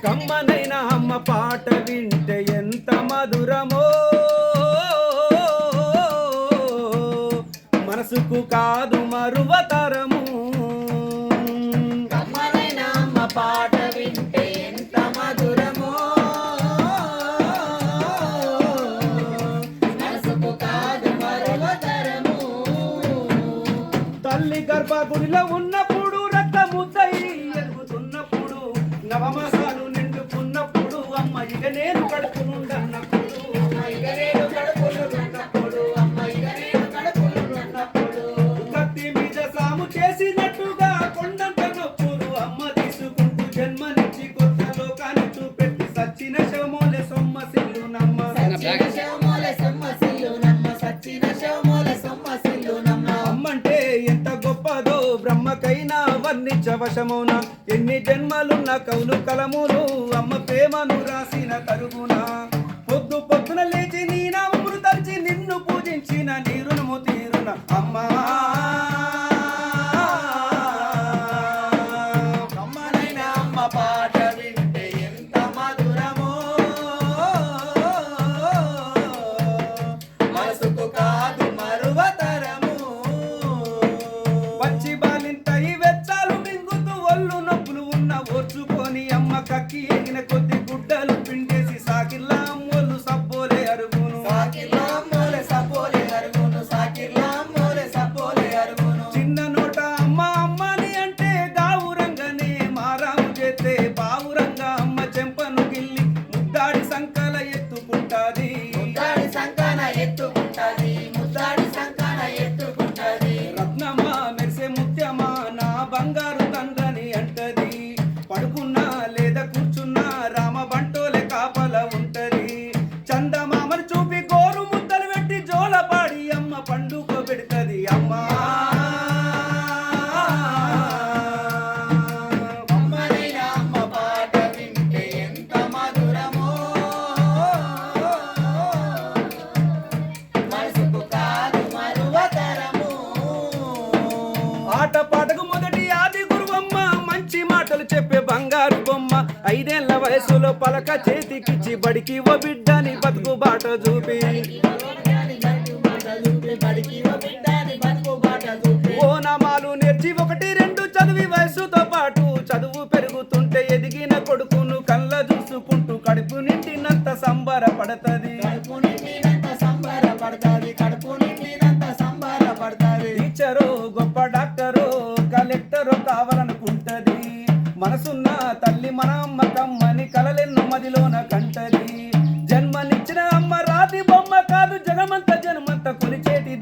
కమ్మనైన అమ్మ పాట వింటే ఎంత మధురమో, మనసుకు కాదు మరువతరము. కమ్మనైన అమ్మ పాట వింటే ఎంత మధురమో, మనసుకు కాదు మరువతరము. తల్లి గర్భగుడిలో ఉన్నప్పుడు రక్తముద్దై ఎదుగుతున్నప్పుడు నవమాసాలు నిండుకున్నప్పుడు అమ్మ ఇక నేను కడుపునుండన్నప్పుడు, ఇక నేను కడుపునున్నప్పుడు, అమ్మ ఇక నేను కడుపునున్నప్పుడు. కత్తి మీద సాము చేసినట్టుగా కొండంత నొప్పులు అమ్మ తీసుకుంటూ జన్మనిచ్చి కొత్త లోకాన్ని చూపెట్టి సచ్చిన శవమోలే సొమ్మసిల్లునమ్మ. సచ్చిన శవమోలే సొమ్మసిల్లునమ్మ, సచ్చిన శవమోలే సొమ్మసిల్లునమ్మ. అమ్మంటే ఎంత గొప్పదో బ్రహ్మకైనా వర్ణించవశమున, ఎన్ని జన్మలున్న కవులు కలములు అమ్మ ప్రేమను రాసిన తరుగున. పొద్దు పొద్దున లేచి నీ నామమును తలిచి నిన్ను పూజించిన నీ రుణము తీరున అమ్మా. కమ్మనైన అమ్మ పాట వింటే ఎంత మధురమో, మనసుకు కాదు మరువతరము. పచ్చి బాలింతై వెచ్చాలు మింగుతూ ఒళ్ళు నొప్పులు ఉన్న ఓర్చుకొని అమ్మ కక్కి ఎగిన కొద్ది గుడ్డలు పిండేసి సాకిల్లా అమ్మోళ్ళు సబ్బోలే అరుగును. సాకిర్లా మోలే సపోలే అరుగును, సాకిర్లా మోలే సపోలే అరుగును. చిన్న నోట అమ్మ అమ్మని అంటే గావురంగనే మారాము చేస్తే బావురంగా అమ్మ చెంపను గిల్లి ముద్దాడి సంకల ఎత్తుకుంటాది. ముద్దాడి సంకన ఎత్తుకుంటది, ముద్దాడి సంకన ఎత్తుకుంటది. రత్నమా మెరిసే ముత్యమా నా బంగారు తండ్రని అంటది. పడుకున్నా లేదా కూర్చున్నా రామ బంటోలే కాపల ఉంటది. చందమామను చూపి గోరు ముద్దలు పెట్టి జోలపాడి అమ్మ పండుగ పెడుతది అమ్మా. కమ్మనైన అమ్మ పాట వింటే ఎంత మధురమో, మనసుకు కాదు మరువతరము. ఆట పాటకు మొదటి ఆది గురువమ్మ, మంచి మాటలు చెప్పే బంగారు బొమ్మ. 5 ఏళ్ల వయసులో పలక చేతికిచ్చి బడికి ఓ బిడ్డని బతుకు బాట చూపి, ఓనమాలు నేర్చి 1, 2 చదివి వయసుతో పాటు చదువు పెరుగుతుంటే ఎదిగిన కొడుకును కళ్ళ చూసుకుంటూ కడుపు నిండినంత సంబరపడతది. టీచరో గొప్ప డాక్టరో కలెక్టరో కావాలనుకుంటది. మనసున్న తల్లి మన అమ్మ కమ్మని కలలెన్నో మదిలోన కంటది. జన్మనిచ్చిన అమ్మ రాతి బొమ్మ కాదు, జగమంత జన్మంత కొలిచేటి